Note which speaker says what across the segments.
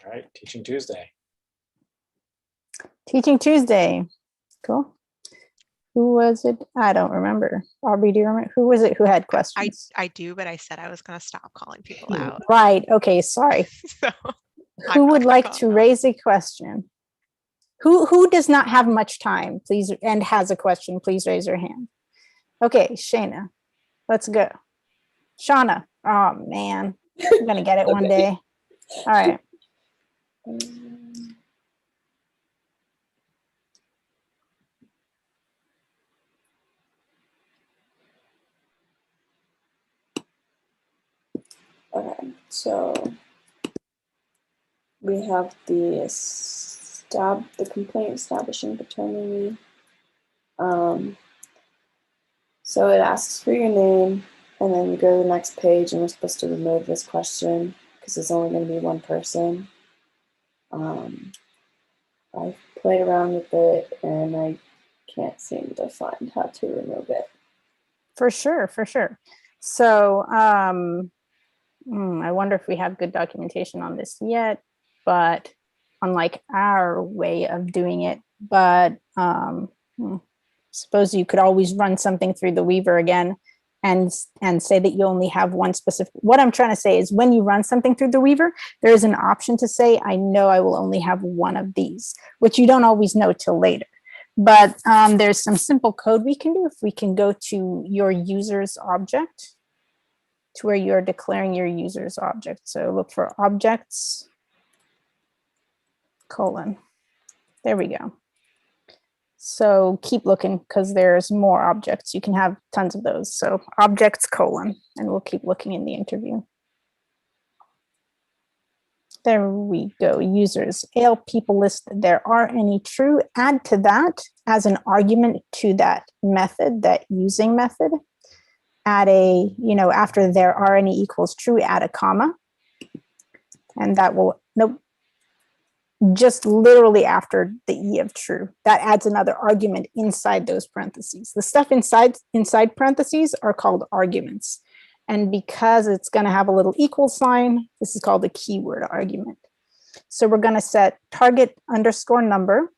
Speaker 1: All right, Teaching Tuesday.
Speaker 2: Teaching Tuesday. Cool. Who was it? I don't remember. Aubrey, do you remember? Who was it who had questions?
Speaker 3: I do, but I said I was going to stop calling people out.
Speaker 2: Right. Okay. Sorry.
Speaker 3: So
Speaker 2: who would like to raise a question? Who does not have much time, please, and has a question, please raise your hand. Okay, Shayna, let's go. Shauna, oh man, I'm gonna get it one day. All right.
Speaker 4: Okay, so we have the complaint establishing paternity. So it asks for your name, and then you go to the next page, and we're supposed to remove this question because it's only going to be one person. I played around with it, and I can't seem to find how to remove it.
Speaker 2: For sure, for sure. So I wonder if we have good documentation on this yet, but unlike our way of doing it, but suppose you could always run something through the Weaver again and say that you only have one specific. What I'm trying to say is when you run something through the Weaver, there is an option to say, I know I will only have one of these, which you don't always know till later. But there's some simple code we can do. If we can go to your user's object, to where you're declaring your user's object. So look for objects, : there we go. So keep looking because there's more objects. You can have tons of those. So objects : and we'll keep looking in the interview. There we go. Users, AL people list. There are any true. Add to that as an argument to that method, that using method. Add a, after there are any equals true, add a comma. And that will, nope. Just literally after the E of true, that adds another argument inside those parentheses. The stuff inside parentheses are called arguments. And because it's going to have a little equal sign, this is called a keyword argument. So we're going to set target underscore number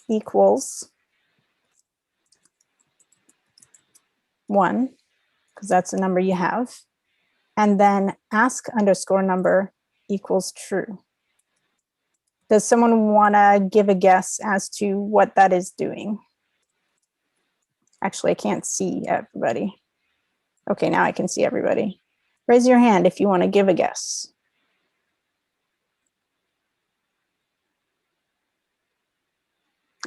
Speaker 2: equals 1, because that's the number you have. And then ask underscore number equals true. Does someone want to give a guess as to what that is doing? Actually, I can't see everybody. Okay, now I can see everybody. Raise your hand if you want to give a guess.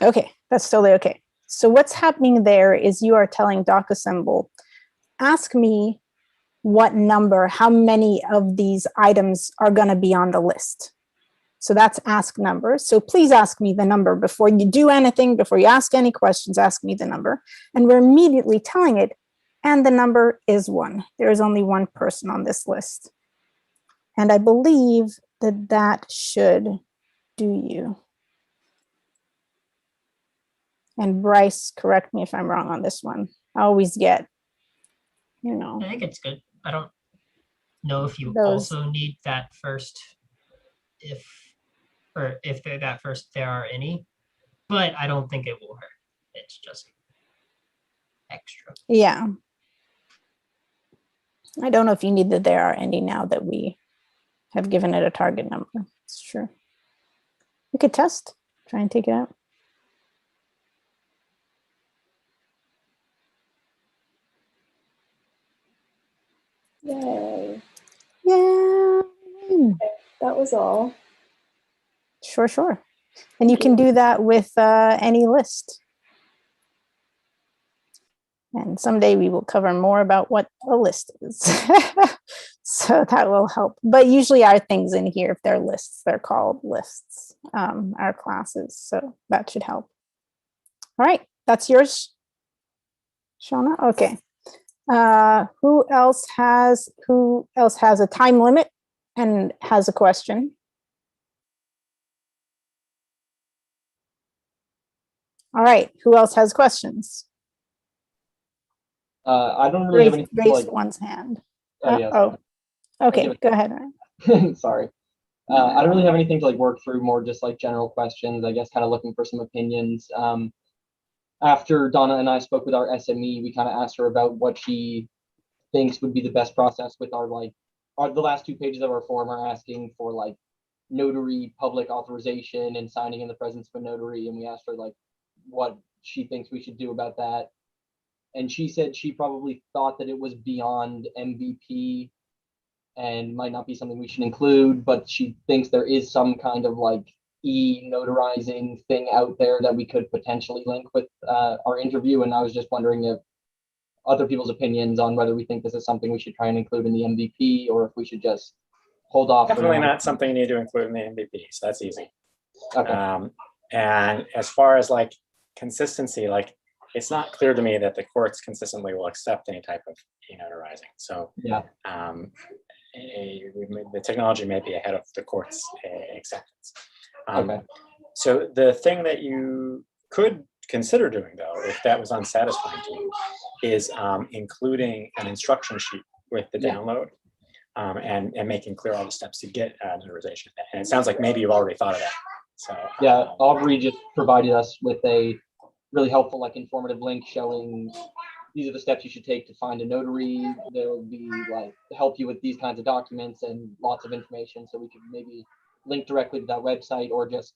Speaker 2: Okay, that's totally okay. So what's happening there is you are telling DocAssembly, ask me what number, how many of these items are going to be on the list. So that's ask number. So please ask me the number before you do anything, before you ask any questions, ask me the number. And we're immediately telling it, and the number is 1. There is only one person on this list. And I believe that that should do you. And Bryce, correct me if I'm wrong on this one. I always get,
Speaker 5: I think it's good. I don't know if you
Speaker 2: those,
Speaker 5: also need that first, if there are any, but I don't think it will hurt. It's just extra.
Speaker 2: Yeah. I don't know if you need that there are any now that we have given it a target number. It's true. We could test, try and take it out.
Speaker 4: Yay.
Speaker 2: Yeah.
Speaker 4: Okay, that was all.
Speaker 2: Sure, sure. And you can do that with any list. And someday we will cover more about what a list is. So that will help. But usually our things in here, if they're lists, they're called lists, our classes. So that should help. All right, that's yours, Shauna? Okay. Who else has a time limit and has a question? All right, who else has questions?
Speaker 6: I don't really have any.
Speaker 2: Raise one's hand.
Speaker 6: Oh, yes.
Speaker 2: Oh, okay, go ahead.
Speaker 6: Sorry.
Speaker 1: I don't really have anything to like work through, more just like general questions, I guess, kind of looking for some opinions. After Donna and I spoke with our SME, we kind of asked her about what she thinks would be the best process with our the last 2 pages of our form are asking for like notary public authorization and signing in the presence of a notary. And we asked her like what she thinks we should do about that. And she said she probably thought that it was beyond MVP and might not be something we should include, but she thinks there is some kind of like e-notarizing thing out there that we could potentially link with our interview. And I was just wondering if other people's opinions on whether we think this is something we should try and include in the MVP, or if we should just hold off.
Speaker 6: Definitely not something you need to include in the MVP, so that's easy.
Speaker 1: Okay.
Speaker 6: And as far as like consistency, like it's not clear to me that the courts consistently will accept any type of e-notarizing. So
Speaker 1: Yeah.
Speaker 6: The technology may be ahead of the court's acceptance.
Speaker 1: Okay.
Speaker 6: So the thing that you could consider doing, though, if that was unsatisfying to you, is including an instruction sheet with the
Speaker 1: Yeah.
Speaker 6: download and making clear all the steps to get notarization. And it sounds like maybe you've already thought of that. So
Speaker 1: Yeah, Aubrey just provided us with a really helpful, like informative link showing these are the steps you should take to find a notary. There'll be like help you with these kinds of documents and lots of information. So we could maybe link directly to that website or just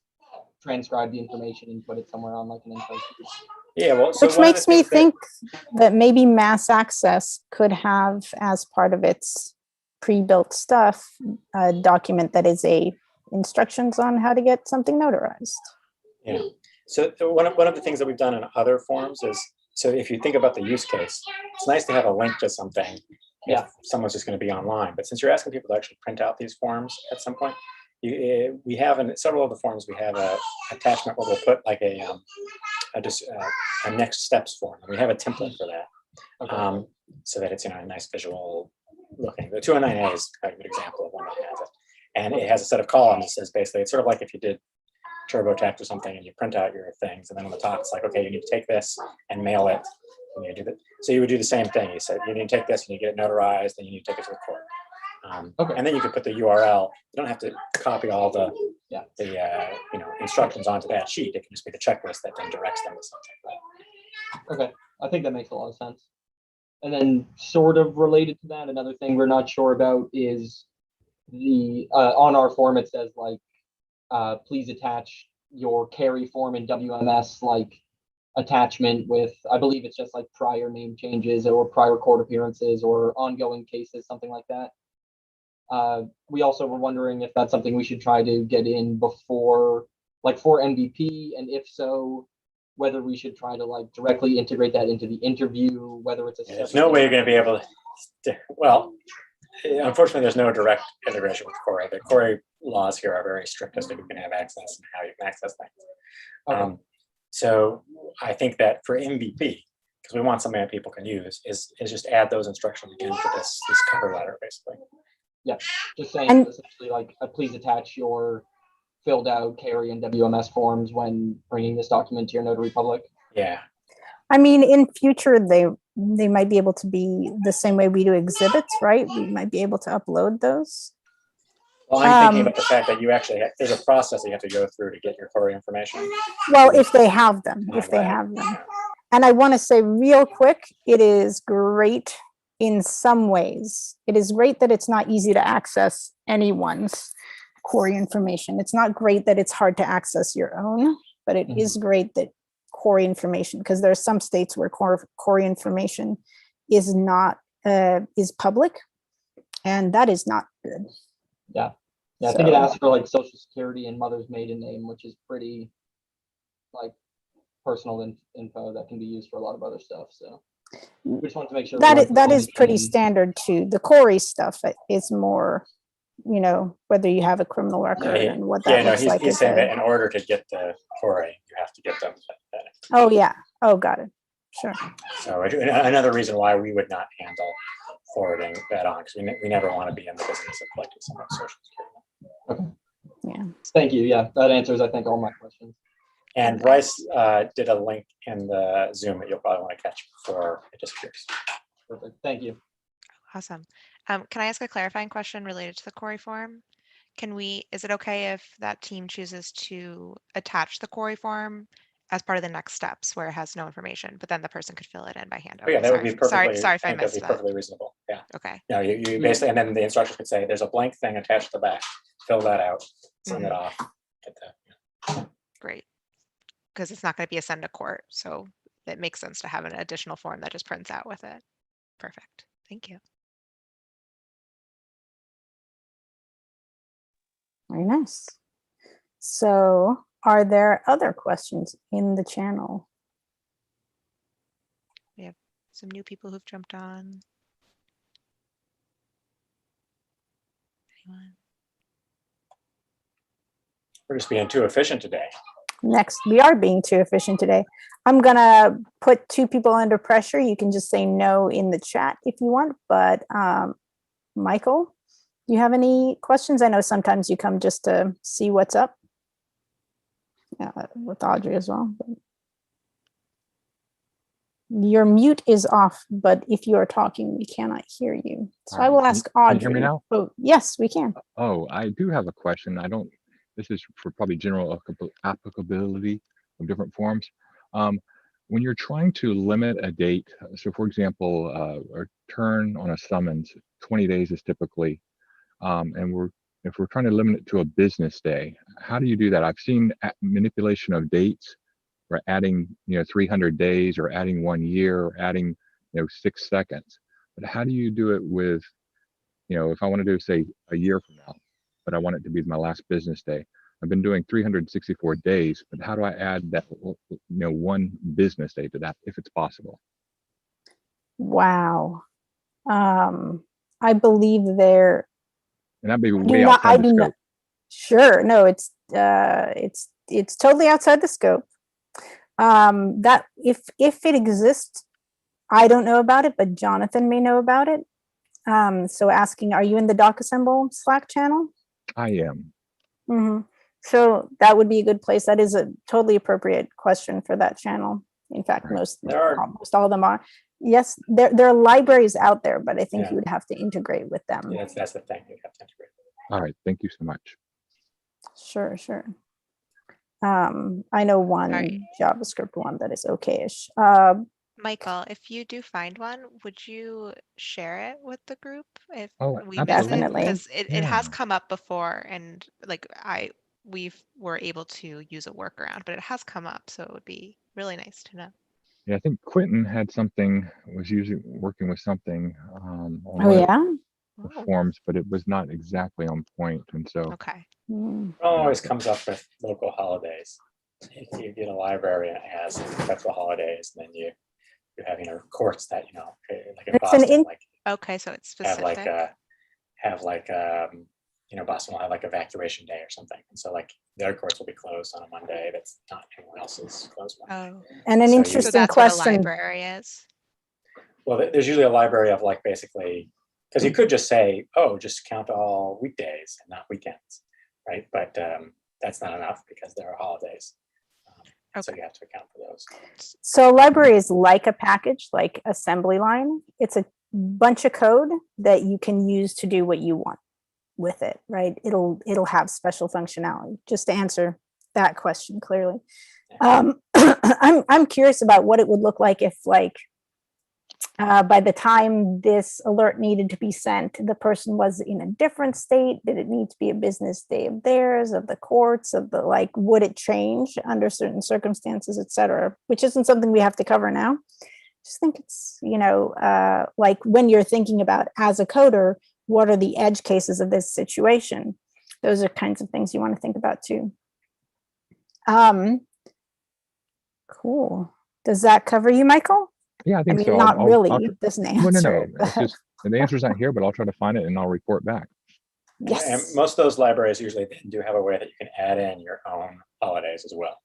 Speaker 1: transcribe the information and put it somewhere on like an info sheet.
Speaker 6: yeah, well, so
Speaker 2: Which
Speaker 6: one of the
Speaker 2: makes me
Speaker 6: things that-
Speaker 2: think that maybe Mass Access could have, as part of its pre-built stuff, a document that is instructions on how to get something notarized.
Speaker 6: Yeah. So one of the things that we've done in other forms is, so if you think about the use case, it's nice to have a link to something
Speaker 1: Yeah.
Speaker 6: if someone's just going to be online. But since you're asking people to actually print out these forms at some point, we have in several of the forms, we have a attachment where we'll put like a next steps form. And we have a template for that.
Speaker 1: Okay.
Speaker 6: So that it's a nice visual looking. The 209A is a good example of one that has it. And it has a set of columns that says basically, it's sort of like if you did TurboTax or something and you print out your things, and then on the top it's like, okay, you need to take this and mail it. And you do that. So you would do the same thing. You said you need to take this and you get it notarized, and you need to take it to the court.
Speaker 1: Okay.
Speaker 6: And then you could put the URL. You don't have to copy all the instructions onto that sheet. It can just be the checklist that then directs them to something.
Speaker 1: Okay, I think that makes a lot of sense. And then sort of related to that, another thing we're not sure about is the on our form it says like please attach your carry form in WMS like attachment with, I believe it's just like prior name changes or prior court appearances or ongoing cases, something like that. We also were wondering if that's something we should try to get in before, like for MVP, and if so, whether we should try to like directly integrate that into the interview, whether it's a
Speaker 6: There's no way you're going to be able to, well, unfortunately, there's no direct integration with Corey. The Corey laws here are very strict as to who can have access and how you can access things.
Speaker 1: Okay.
Speaker 6: So I think that for MVP, because we want something that people can use, is just add those instructions again to this cover letter, basically.
Speaker 1: Yeah, just saying
Speaker 2: And-
Speaker 1: essentially like please attach your filled out carry and WMS forms when bringing this document to your notary public.
Speaker 6: Yeah.
Speaker 2: I mean, in future, they might be able to be the same way we do exhibits, right? We might be able to upload those.
Speaker 6: Well, I'm thinking about the fact that you actually there's a process that you have to go through to get your Corey information.
Speaker 2: Well, if they have them, if they
Speaker 6: Right.
Speaker 2: have them. And I want to say real quick, it is great in some ways. It is great that it's not easy to access anyone's Corey information. It's not great that it's hard to access your own, but it is great that Corey information, because there are some states where Corey information is not is public, and that is not good.
Speaker 1: Yeah, I think it
Speaker 2: So-
Speaker 1: asks for like social security and mother's maiden name, which is pretty like personal info that can be used for a lot of other stuff. So we just want to make sure we weren't
Speaker 2: That is pretty
Speaker 1: in-
Speaker 2: standard too. The Corey stuff is more, whether you have a criminal record and what that looks like.
Speaker 6: He's
Speaker 2: is
Speaker 6: saying
Speaker 2: a-
Speaker 6: that in order to get the Corey, you have to get them.
Speaker 2: Oh, yeah. Oh, got it. Sure.
Speaker 6: So another reason why we would not handle forwarding that on, because we never want to be in the business of collecting someone's social security.
Speaker 2: Yeah.
Speaker 1: Thank you. Yeah, that answers I think all my questions.
Speaker 6: And Bryce did a link in the Zoom that you'll probably want to catch before it disappears.
Speaker 1: Perfect. Thank you.
Speaker 3: Awesome. Can I ask a clarifying question related to the Corey form? is it okay if that team chooses to attach the query form as part of the next steps where it has no information, but then the person could fill it in by hand?
Speaker 6: Oh, yeah, that would be perfectly.
Speaker 3: Sorry if I
Speaker 6: think that'd
Speaker 3: missed
Speaker 6: be
Speaker 3: that.
Speaker 6: perfectly reasonable. Yeah.
Speaker 3: Okay.
Speaker 6: Yeah, you basically, and then the instructions could say, there's a blank thing attached to the back. Fill that out, send it off. Get that.
Speaker 3: Great. Because it's not going to be a send to court, so it makes sense to have an additional form that just prints out with it. Perfect. Thank you.
Speaker 2: Very nice. So are there other questions in the channel?
Speaker 3: We have some new people who've jumped on. Anyone?
Speaker 6: We're just being too efficient today.
Speaker 2: Next, we are being too efficient today. I'm gonna put 2 people under pressure. You can just say no in the chat if you want, but Michael, do you have any questions? I know sometimes you come just to see what's up. With Audrey as well. Your mute is off, but if you are talking, we cannot hear you. So I will ask Audrey.
Speaker 7: Can you hear me now?
Speaker 2: Oh, yes, we can.
Speaker 7: Oh, I do have a question. This is for probably general applicability of different forms. When you're trying to limit a date, so for example, a return on a summons, 20 days is typically, and if we're trying to limit it to a business day, how do you do that? I've seen manipulation of dates, or adding 300 days, or adding 1 year, or adding 6 seconds. But how do you do it with, if I want to do say a year from now, but I want it to be my last business day? I've been doing 364 days, but how do I add that 1 business day to that if it's possible?
Speaker 2: Wow. I believe there.
Speaker 7: And that'd be way outside the scope.
Speaker 2: Sure, no, it's totally outside the scope. That if it exists, I don't know about it, but Jonathan may know about it. So asking, are you in the DocAssembly Slack channel?
Speaker 7: I am.
Speaker 2: Mm-hmm. So that would be a good place. That is a totally appropriate question for that channel. In fact, almost all of them are. Yes, there are libraries out there, but I think you would have to integrate with them.
Speaker 6: Yeah, that's the thing. You'd have to integrate.
Speaker 7: All right, thank you so much.
Speaker 2: Sure. I know one JavaScript one that is okay-ish.
Speaker 3: Michael, if you do find one, would you share it with the group if we
Speaker 2: definitely,
Speaker 3: because it has come up before, and like we were able to use a workaround, but it has come up, so it would be really nice to know.
Speaker 7: Yeah, I think Quentin had was usually working with something on forms, but it was not exactly on point, and so
Speaker 6: It always comes up with local holidays. You get a library and it has federal holidays, and then you're having courts that like in Boston,
Speaker 3: so it's specific.
Speaker 6: Boston will have like evacuation day or something, and so like their courts will be closed on a Monday that's not anyone else's closed Monday.
Speaker 2: And an interesting question.
Speaker 3: What a library is.
Speaker 6: Well, there's usually a library of like basically, because you could just say, just count all weekdays and not weekends, right? But that's not enough because there are holidays. So you have to account for those.
Speaker 2: So library is like a package, like assembly line. It's a bunch of code that you can use to do what you want with it, right? It'll have special functionality. Just to answer that question clearly. I'm curious about what it would look like if by the time this alert needed to be sent, the person was in a different state. Did it need to be a business day of theirs, of the courts, of the would it change under certain circumstances, et cetera, which isn't something we have to cover now. Just think it's, like when you're thinking about as a coder, what are the edge cases of this situation? Those are kinds of things you want to think about too. Cool. Does that cover you, Michael?
Speaker 7: Yeah, I think so.
Speaker 2: Not really. It doesn't answer.
Speaker 7: No. It's just the answer's not here, but I'll try to find it and I'll report back.
Speaker 2: Yes.
Speaker 6: And most of those libraries usually do have a way that you can add in your own holidays as well.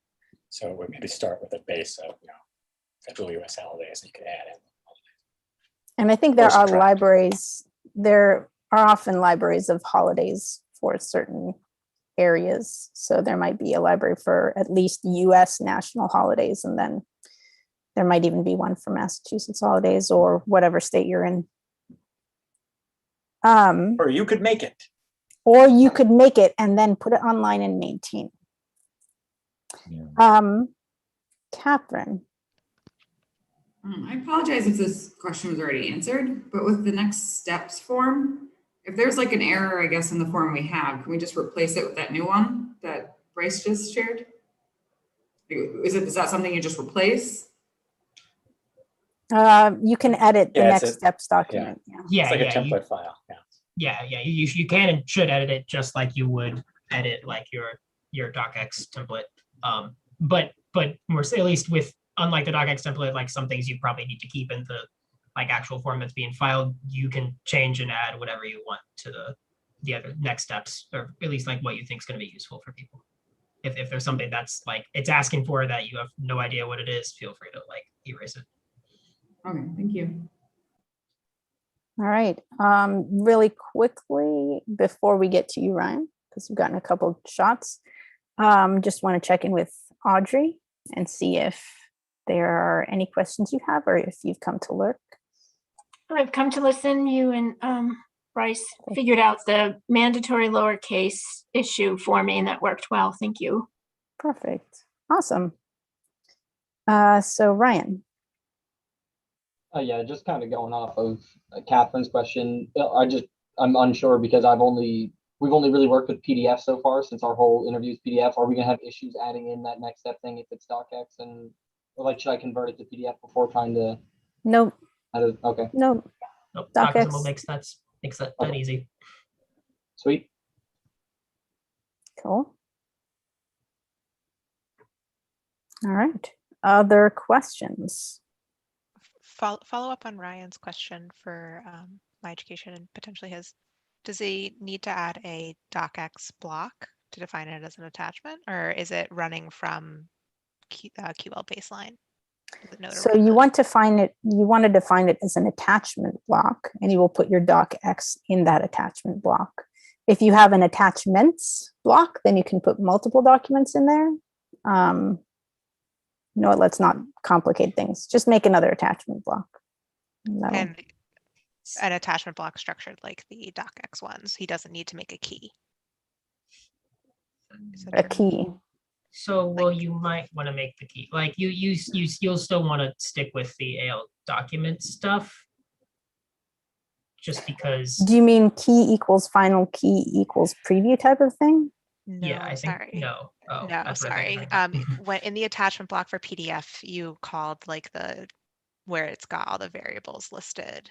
Speaker 6: So we maybe start with a base of federal U.S. holidays, and you can add in holidays.
Speaker 2: And I think there are libraries. There are often libraries of holidays for certain areas. So there might be a library for at least U.S. national holidays, and then there might even be one for Massachusetts holidays or whatever state you're in.
Speaker 6: Or you could make it.
Speaker 2: Or you could make it and then put it online and maintain.
Speaker 7: Yeah.
Speaker 2: Catherine.
Speaker 8: I apologize if this question was already answered, but with the next steps form, if there's like an error, I guess, in the form we have, can we just replace it with that new one that Bryce just shared? Is that something you just replace?
Speaker 2: You can edit the
Speaker 6: Yeah, it's
Speaker 2: next
Speaker 6: a-
Speaker 2: steps document. Yeah.
Speaker 5: Yeah,
Speaker 6: It's like
Speaker 5: yeah,
Speaker 6: a template file. Yeah.
Speaker 5: yeah. You can and should edit it just like you would edit like your docx template. But more so, at least with unlike the docx template, like some things you probably need to keep in the like actual form that's being filed. You can change and add whatever you want to the other next steps, or at least like what you think is going to be useful for people. If there's something that's like it's asking for that you have no idea what it is, feel free to like erase it.
Speaker 8: Okay, thank you.
Speaker 2: All right. Really quickly before we get to you, Ryan, because we've gotten a couple shots. Just want to check in with Audrey and see if there are any questions you have or if you've come to lurk.
Speaker 9: I've come to listen. You and Bryce figured out the mandatory lowercase issue for me, and that worked well. Thank you.
Speaker 2: Perfect. Awesome. So Ryan.
Speaker 1: Yeah, just kind of going off of Catherine's question. I'm unsure because we've only really worked with PDF so far since our whole interview is PDF. Are we gonna have issues adding in that next step thing if it's DocX or like should I convert it to PDF before trying to?
Speaker 2: Nope.
Speaker 1: Okay.
Speaker 2: Nope.
Speaker 5: Nope,
Speaker 2: DocX.
Speaker 5: DocAssembly makes that
Speaker 1: Okay.
Speaker 5: easy.
Speaker 1: Sweet.
Speaker 2: Cool. All right. Other questions?
Speaker 3: Follow up on Ryan's question for my education and potentially his. Does he need to add a docx block to define it as an attachment, or is it running from QL baseline? Does it know to
Speaker 2: So
Speaker 3: run
Speaker 2: you
Speaker 3: that?
Speaker 2: want to define it as an attachment block, and you will put your docx in that attachment block. If you have an attachments block, then you can put multiple documents in there. You know what, let's not complicate things. Just make another attachment block.
Speaker 3: And an attachment block structured like the docx ones. He doesn't need to make a key. Is that
Speaker 2: A
Speaker 3: true?
Speaker 2: key.
Speaker 5: So, well, you might want to make the key. Like you'll still want to stick with the AL document stuff, just because.
Speaker 2: Do you mean key equals final key equals preview type of thing?
Speaker 3: No,
Speaker 5: Yeah, I think
Speaker 3: sorry.
Speaker 5: no. Oh,
Speaker 3: No,
Speaker 5: that's what I
Speaker 3: sorry.
Speaker 5: think you're
Speaker 3: When in the attachment block for PDF, you called like where it's got all the variables listed.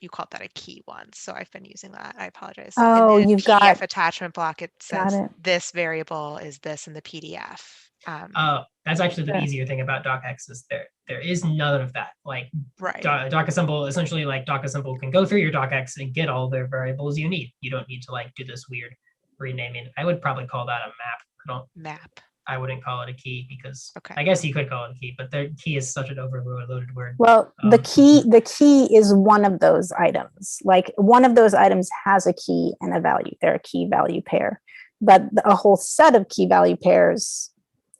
Speaker 3: You called that a key once, so I've been using that. I apologize.
Speaker 2: Oh,
Speaker 3: in the
Speaker 2: you've
Speaker 3: PDF
Speaker 2: got
Speaker 3: attachment block. It
Speaker 2: got
Speaker 3: says
Speaker 2: it.
Speaker 3: this variable is this in the PDF.
Speaker 5: That's actually the
Speaker 2: Okay.
Speaker 5: easier thing about docx is there is none of that. Like
Speaker 3: Right.
Speaker 5: DocAssemble, essentially like DocAssemble can go through your docx and get all the variables you need. You don't need to like do this weird renaming. I would probably call that a map.
Speaker 3: Map.
Speaker 5: I wouldn't call it a key because
Speaker 3: Okay.
Speaker 5: I guess you could call it a key, but the key is such an overloaded word.
Speaker 2: Well, the key is one of those items. Like one of those items has a key and a value. They're a key value pair, but a whole set of key value pairs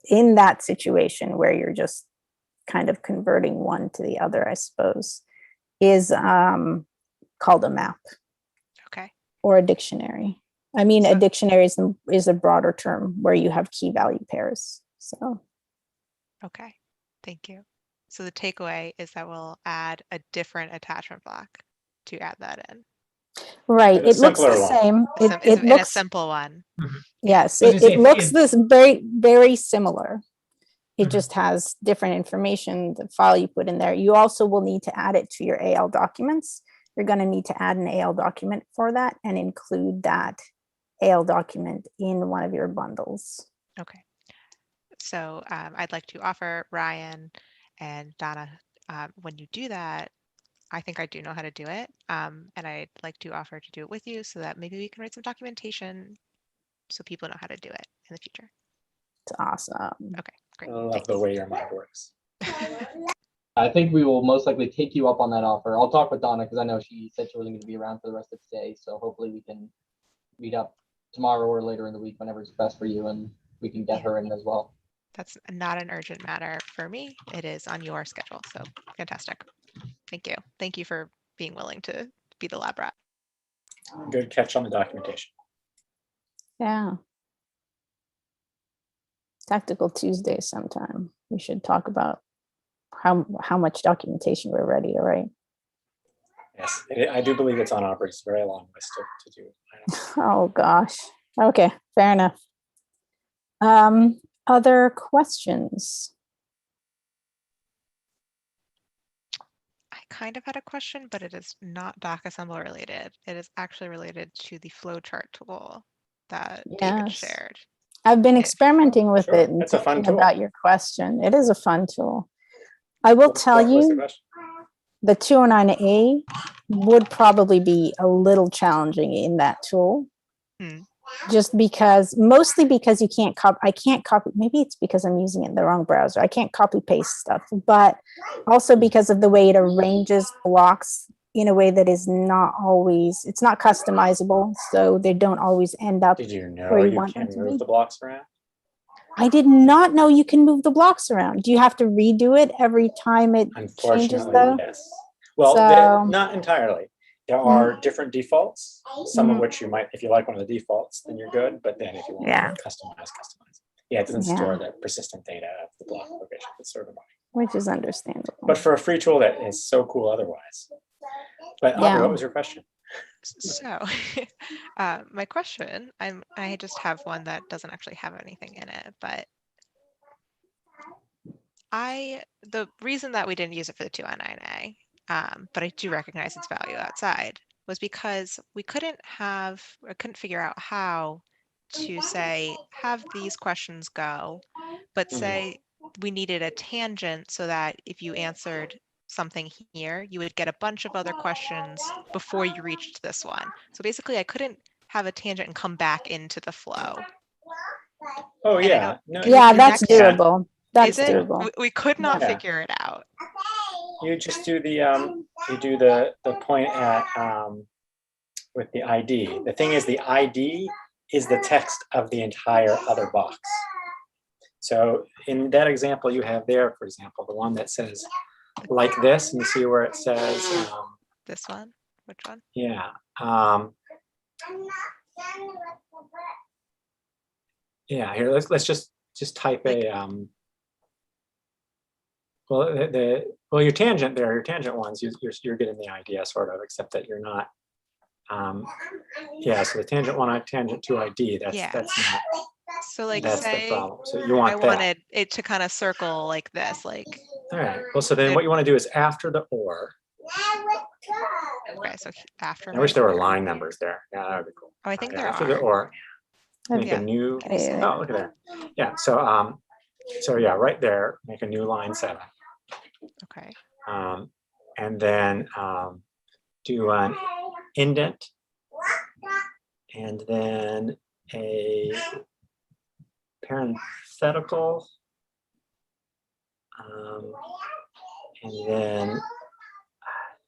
Speaker 2: in that situation where you're just kind of converting one to the other, I suppose, is called a map.
Speaker 3: Okay.
Speaker 2: Or a dictionary. I mean, a
Speaker 3: So-
Speaker 2: dictionary is a broader term where you have key value pairs. So
Speaker 3: Okay. Thank you. So the takeaway is that we'll add a different attachment block to add that in.
Speaker 2: right,
Speaker 6: And a
Speaker 2: it looks the
Speaker 6: simpler one.
Speaker 2: same.
Speaker 3: It
Speaker 2: It
Speaker 3: in a
Speaker 2: looks
Speaker 3: simple one.
Speaker 2: yes,
Speaker 5: I was
Speaker 2: it
Speaker 5: gonna say,
Speaker 2: looks
Speaker 5: if-
Speaker 2: this very similar. It
Speaker 5: Mhm.
Speaker 2: just has different information, the file you put in there. You also will need to add it to your AL documents. You're going to need to add an AL document for that and include that AL document in one of your bundles.
Speaker 3: Okay. So I'd like to offer Ryan and Donna, when you do that, I think I do know how to do it. And I'd like to offer to do it with you so that maybe we can write some documentation so people know how to do it in the future.
Speaker 2: It's awesome.
Speaker 3: Okay, great.
Speaker 6: I love
Speaker 3: Thanks.
Speaker 6: the way your mind works.
Speaker 1: I think we will most likely take you up on that offer. I'll talk with Donna because I know she said she wasn't going to be around for the rest of today. So hopefully we can meet up tomorrow or later in the week, whenever it's best for you, and we can get her in as well.
Speaker 3: That's not an urgent matter for me. It is on your schedule. So fantastic. Thank you. Thank you for being willing to be the lab rat.
Speaker 6: Good catch on the documentation.
Speaker 2: Yeah. Tactical Tuesday sometime. We should talk about how much documentation we're ready to write.
Speaker 6: Yes, I do believe it's on Aubrey's very long list to do.
Speaker 2: Oh gosh. Okay, fair enough. Other questions?
Speaker 3: I kind of had a question, but it is not DocAssembly related. It is actually related to the flowchart tool that David
Speaker 2: Yes.
Speaker 3: shared.
Speaker 2: I've been
Speaker 3: It-
Speaker 2: experimenting with
Speaker 6: Sure,
Speaker 2: it and
Speaker 6: that's a fun
Speaker 2: thinking
Speaker 6: tool.
Speaker 2: about your question. It is a fun tool. I will tell
Speaker 6: What was the
Speaker 2: you,
Speaker 6: question?
Speaker 2: the 209A would probably be a little challenging in that tool.
Speaker 3: Hmm.
Speaker 2: Just because, mostly because you can't copy, I can't copy, maybe it's because I'm using it in the wrong browser. I can't copy paste stuff, but also because of the way it arranges blocks in a way that is not always, it's not customizable. So they don't always end up.
Speaker 6: Did you know
Speaker 2: where you
Speaker 6: you
Speaker 2: want them
Speaker 6: can
Speaker 2: to be.
Speaker 6: move the blocks around?
Speaker 2: I did not know you can move the blocks around. Do you have to redo it every time it changes
Speaker 6: Unfortunately,
Speaker 2: though?
Speaker 6: yes. Well,
Speaker 2: So-
Speaker 6: not entirely. There are different defaults, some of which you might, if you like one of the defaults, then you're good. But then if you want
Speaker 2: Yeah.
Speaker 6: to customize. Yeah, it doesn't
Speaker 2: Yeah.
Speaker 6: store the persistent data of the block location. It's sort of annoying.
Speaker 2: Which is understandable.
Speaker 6: But for a free tool that is so cool otherwise. But Aubrey,
Speaker 2: Yeah.
Speaker 6: what was your question?
Speaker 3: So my question, I just have one that doesn't actually have anything in it, but the reason that we didn't use it for the 209A, but I do recognize its value outside, was because we couldn't figure out how to say, have these questions go, but say we needed a tangent so that if you answered something here, you would get a bunch of other questions before you reached this one. So basically I couldn't have a tangent and come back into the flow.
Speaker 6: Oh
Speaker 3: And I
Speaker 6: yeah.
Speaker 3: don't-
Speaker 6: No,
Speaker 3: Can we
Speaker 2: Yeah,
Speaker 3: connect
Speaker 2: that's
Speaker 3: it?
Speaker 2: doable. That's
Speaker 3: Is it?
Speaker 2: doable.
Speaker 3: We could not
Speaker 6: Yeah.
Speaker 3: figure it out.
Speaker 6: you just do the point at with the ID. The thing is, the ID is the text of the entire other box. So in that example you have there, for example, the one that says like this, and you see where it says,
Speaker 3: This one? Which one?
Speaker 6: yeah. Yeah, here, let's just type
Speaker 3: Like-
Speaker 6: a, well, your tangent there, your tangent ones, you're getting the idea sort of, except that you're not, yeah, so the tangent one, tangent two ID, that's not,
Speaker 3: So like
Speaker 6: that's the
Speaker 3: say
Speaker 6: problem. So you want
Speaker 3: I
Speaker 6: that.
Speaker 3: wanted it to kind of circle like this, like,
Speaker 6: All right, well, so then
Speaker 3: There-
Speaker 6: what you want to do is after the or,
Speaker 3: okay, so after.
Speaker 6: I
Speaker 3: my
Speaker 6: wish there were
Speaker 3: or-
Speaker 6: line numbers there. Yeah, that would be cool.
Speaker 3: Oh, I think
Speaker 6: Yeah,
Speaker 3: there
Speaker 6: after the
Speaker 3: are.
Speaker 6: or, make
Speaker 3: Yeah.
Speaker 6: a new,
Speaker 3: Can you see?
Speaker 6: oh, look at that. Yeah, so yeah, right there, make a new line 7.
Speaker 3: Okay.
Speaker 6: And then do an indent, and then a parenthetical, and then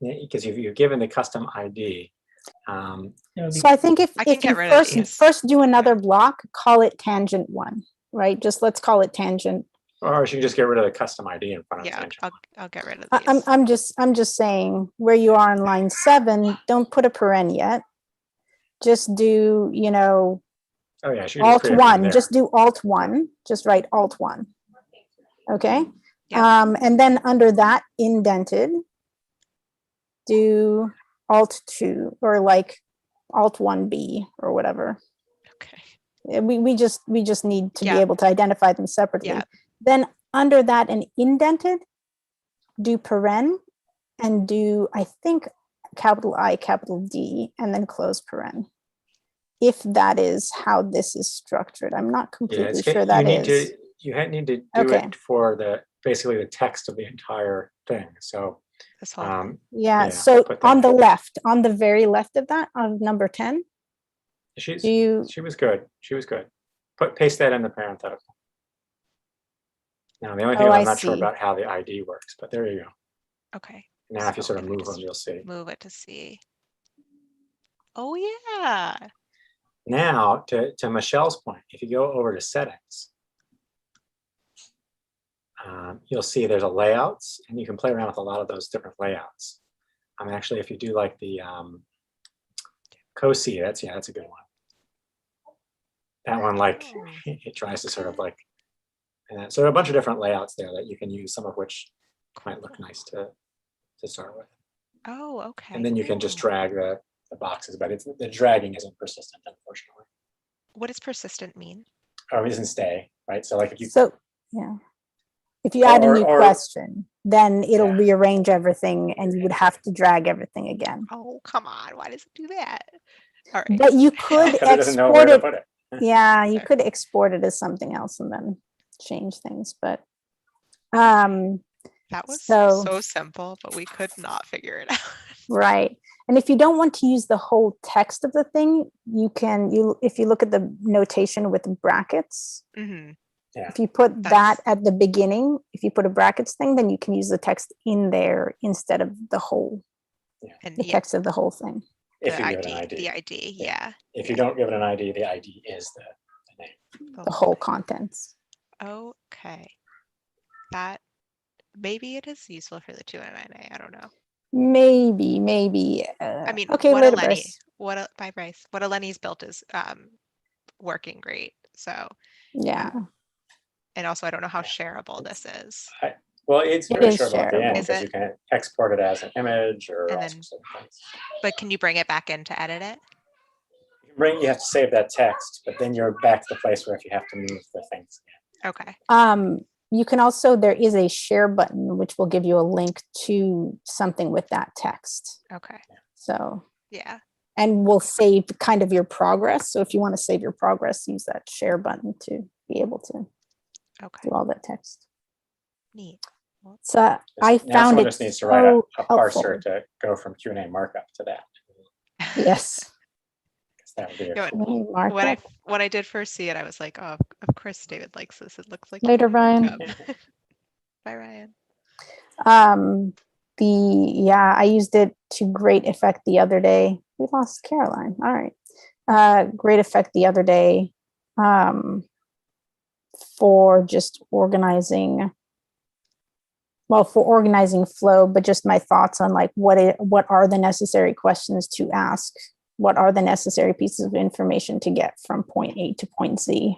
Speaker 6: because you've given the custom ID.
Speaker 2: So I think if
Speaker 3: I can
Speaker 2: you
Speaker 3: get rid of these.
Speaker 2: first do another block, call it tangent 1, right? Just let's call it tangent.
Speaker 6: Or you can just get rid of the custom ID in front of
Speaker 3: Yeah,
Speaker 6: tangent.
Speaker 3: I'll get rid of
Speaker 2: I-
Speaker 3: these.
Speaker 2: I'm just saying where you are on line 7, don't put a paren yet. Just do,
Speaker 6: Oh yeah, she
Speaker 2: alt
Speaker 6: just create one
Speaker 2: 1,
Speaker 6: there.
Speaker 2: just do alt 1, just write alt 1. Okay.
Speaker 3: Yeah.
Speaker 2: And then under that indented, do alt 2 or like alt 1B or whatever.
Speaker 3: Okay.
Speaker 2: We just need to be
Speaker 3: Yeah.
Speaker 2: able to identify them separately.
Speaker 3: Yeah.
Speaker 2: Then under that and indented, do paren and do, I think, capital I, capital D, and then close paren. If that is how this is structured, I'm not
Speaker 6: Yeah,
Speaker 2: completely
Speaker 6: it's
Speaker 2: sure
Speaker 6: you
Speaker 2: that
Speaker 6: need
Speaker 2: is.
Speaker 6: you need to do
Speaker 2: Okay.
Speaker 6: it for basically the text of the entire thing. So
Speaker 3: This one.
Speaker 2: Yeah,
Speaker 6: yeah,
Speaker 2: so
Speaker 6: put that
Speaker 2: on the
Speaker 6: in.
Speaker 2: left, on the very left of that, of number 10,
Speaker 6: she was good. She was good. Paste that in the parenthetical. Now the only thing
Speaker 2: Oh,
Speaker 6: is
Speaker 2: I
Speaker 6: I'm not sure
Speaker 2: see.
Speaker 6: about how the ID works, but there you go.
Speaker 3: Okay.
Speaker 6: Now if you
Speaker 3: So
Speaker 6: sort of
Speaker 3: if I
Speaker 6: move them,
Speaker 3: just
Speaker 6: you'll see.
Speaker 3: Move it to see. Oh yeah.
Speaker 6: Now to Michelle's point, if you go over to settings, you'll see there's a layouts, and you can play around with a lot of those different layouts. Actually, if you do like the COSI, that's a good one. that one, like,
Speaker 3: Oh.
Speaker 6: it tries to sort of like, and so a bunch of different layouts there that you can use, some of which might look nice to start with.
Speaker 3: Oh, okay.
Speaker 6: And then you can just
Speaker 3: cool.
Speaker 6: drag the boxes, but the dragging isn't persistent, unfortunately.
Speaker 3: What does persistent mean?
Speaker 6: Or it doesn't stay, right? So like if you,
Speaker 2: So, yeah. If you add a new
Speaker 6: or-
Speaker 2: question, then it'll
Speaker 6: Yeah.
Speaker 2: rearrange everything and you would have to drag everything again.
Speaker 3: Oh, come on. Why does it do that? All right.
Speaker 2: But you could
Speaker 6: because it doesn't know where
Speaker 2: export
Speaker 6: to
Speaker 2: it.
Speaker 6: put it.
Speaker 2: Yeah, you
Speaker 3: Fair.
Speaker 2: could export it as something else and then change things, but
Speaker 3: That was
Speaker 2: So-
Speaker 3: so simple, but we could not figure it out.
Speaker 2: right. And if you don't want to use the whole text of the thing, you can, if you look at the notation with brackets,
Speaker 3: Hmm.
Speaker 2: if you put that
Speaker 3: That's-
Speaker 2: at the beginning, if you put a brackets thing, then you can use the text in there instead of the
Speaker 3: And
Speaker 2: the
Speaker 3: yeah,
Speaker 2: text of the whole thing.
Speaker 6: If
Speaker 3: the
Speaker 6: you give it
Speaker 3: ID,
Speaker 6: an ID.
Speaker 3: the ID, yeah.
Speaker 6: If you don't give it an ID, the ID is the name.
Speaker 2: The whole contents.
Speaker 3: Okay. That, maybe it is useful for the 209A. I don't know.
Speaker 2: Maybe.
Speaker 3: I mean,
Speaker 2: okay,
Speaker 3: what
Speaker 2: later,
Speaker 3: Eleni,
Speaker 2: Bryce.
Speaker 3: by Bryce, what Eleni's built is working great. So,
Speaker 2: Yeah,
Speaker 3: and also I don't know how shareable this is.
Speaker 6: Well, it's
Speaker 2: It
Speaker 6: very
Speaker 2: is
Speaker 6: shareable at the
Speaker 2: shareable.
Speaker 6: end
Speaker 3: Is
Speaker 6: because
Speaker 3: it?
Speaker 6: you can export it as an image or
Speaker 3: And
Speaker 6: all
Speaker 3: then-
Speaker 6: sorts of things.
Speaker 3: But can you bring it back in to edit it?
Speaker 6: You have to save that text, but then you're back to the place where if you have to move the things again.
Speaker 3: Okay.
Speaker 2: you can also, there is a share button, which will give you a link to something with that text.
Speaker 3: Okay.
Speaker 2: So,
Speaker 3: Yeah.
Speaker 2: and we'll save kind of your progress. So if you want to save your progress, use that share button to be able to
Speaker 3: Okay.
Speaker 2: do all that text.
Speaker 3: Neat.
Speaker 2: So
Speaker 6: Now
Speaker 2: I found
Speaker 6: someone
Speaker 2: it
Speaker 6: just needs to write a
Speaker 2: so
Speaker 6: parser
Speaker 2: helpful.
Speaker 6: to go from Q&A markup to that.
Speaker 2: Yes.
Speaker 6: 'Cause that would be a
Speaker 3: Yeah,
Speaker 6: cool-
Speaker 3: When I did first see it, I was like, oh, of course David likes this. It looks like
Speaker 2: Later,
Speaker 3: Q&A
Speaker 2: Ryan.
Speaker 3: markup. Bye, Ryan.
Speaker 2: I used it to great effect the other day. We lost Caroline. All right. Great effect the other day for just organizing. Well, for organizing flow, but just my thoughts on like what are the necessary questions to ask? What are the necessary pieces of information to get from point A to point Z?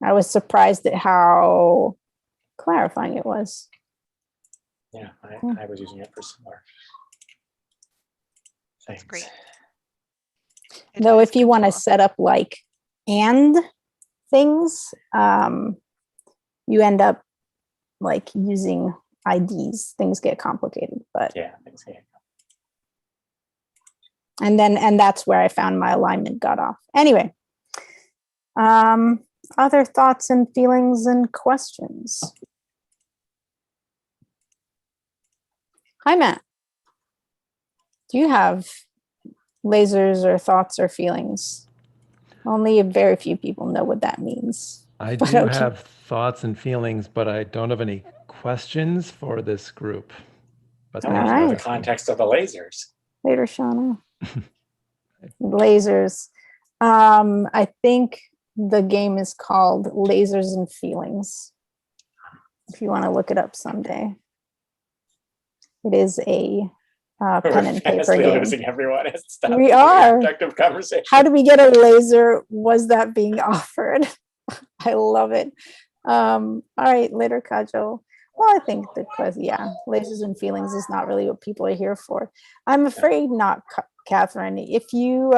Speaker 2: I was surprised at how clarifying it was.
Speaker 6: Yeah, I was using it for similar things.
Speaker 3: That's great.
Speaker 2: Though
Speaker 3: is
Speaker 2: if you want to
Speaker 3: cool.
Speaker 2: set up like and things, you end up like using IDs. Things get complicated, but
Speaker 6: Yeah, things. Yeah.
Speaker 2: and that's where I found my alignment got off. Anyway, other thoughts and feelings and questions? Hi, Matt. Do you have lasers or thoughts or feelings? Only a very few people know what that means.
Speaker 10: I
Speaker 2: But
Speaker 10: do
Speaker 2: okay.
Speaker 10: have thoughts and feelings, but I don't have any questions for this group. But
Speaker 6: I
Speaker 10: thanks
Speaker 6: don't
Speaker 10: for
Speaker 6: know the
Speaker 10: asking.
Speaker 6: context of the lasers.
Speaker 2: Later, Shauna. Lasers. I think the game is called Lasers and Feelings. If you want to look it up someday. It is a pen and paper
Speaker 6: Fastly
Speaker 2: game.
Speaker 6: losing everyone. It's stopped
Speaker 2: We
Speaker 6: doing
Speaker 2: are.
Speaker 6: productive conversation.
Speaker 2: How do we get a laser? Was that being offered? I love it. All right, later, Kajol. Well, I think the question, yeah, lasers and feelings is not really what people are here for. I'm afraid not, Catherine. If you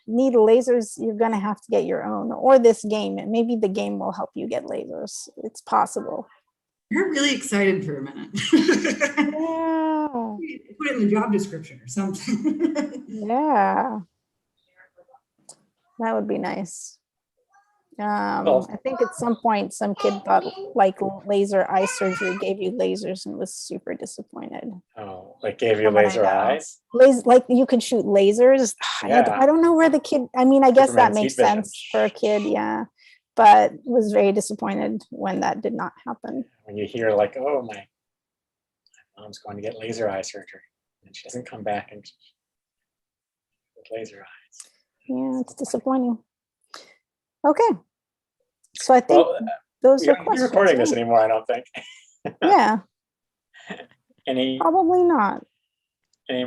Speaker 2: need lasers, you're going to have to get your own, or this game. And maybe the game will help you get lasers. It's possible.
Speaker 8: You're really excited for a minute.
Speaker 2: Yeah.
Speaker 8: Put it in the job description or something.
Speaker 2: Yeah. That would be nice.
Speaker 6: Well-
Speaker 2: I think at some point some kid thought like laser eye surgery gave you lasers and was super disappointed.
Speaker 6: Oh, like gave you
Speaker 3: Someone I
Speaker 6: laser
Speaker 3: know.
Speaker 6: eyes?
Speaker 2: Like you could shoot lasers.
Speaker 6: Yeah.
Speaker 2: I don't know where the kid, I mean, I guess that
Speaker 6: Superman's
Speaker 2: makes
Speaker 6: heat vision.
Speaker 2: sense for a kid, yeah. But was very disappointed when that did not happen.
Speaker 6: When you hear like, oh, my mom's going to get laser eye surgery, and she doesn't come back and with laser eyes.
Speaker 2: Yeah, it's disappointing. Okay. So I think
Speaker 6: Well,
Speaker 2: those
Speaker 6: we
Speaker 2: are
Speaker 6: aren't
Speaker 2: questions.
Speaker 6: recording this
Speaker 2: yeah.
Speaker 6: anymore, I don't think.
Speaker 2: Yeah,
Speaker 6: Any
Speaker 2: probably not.
Speaker 6: more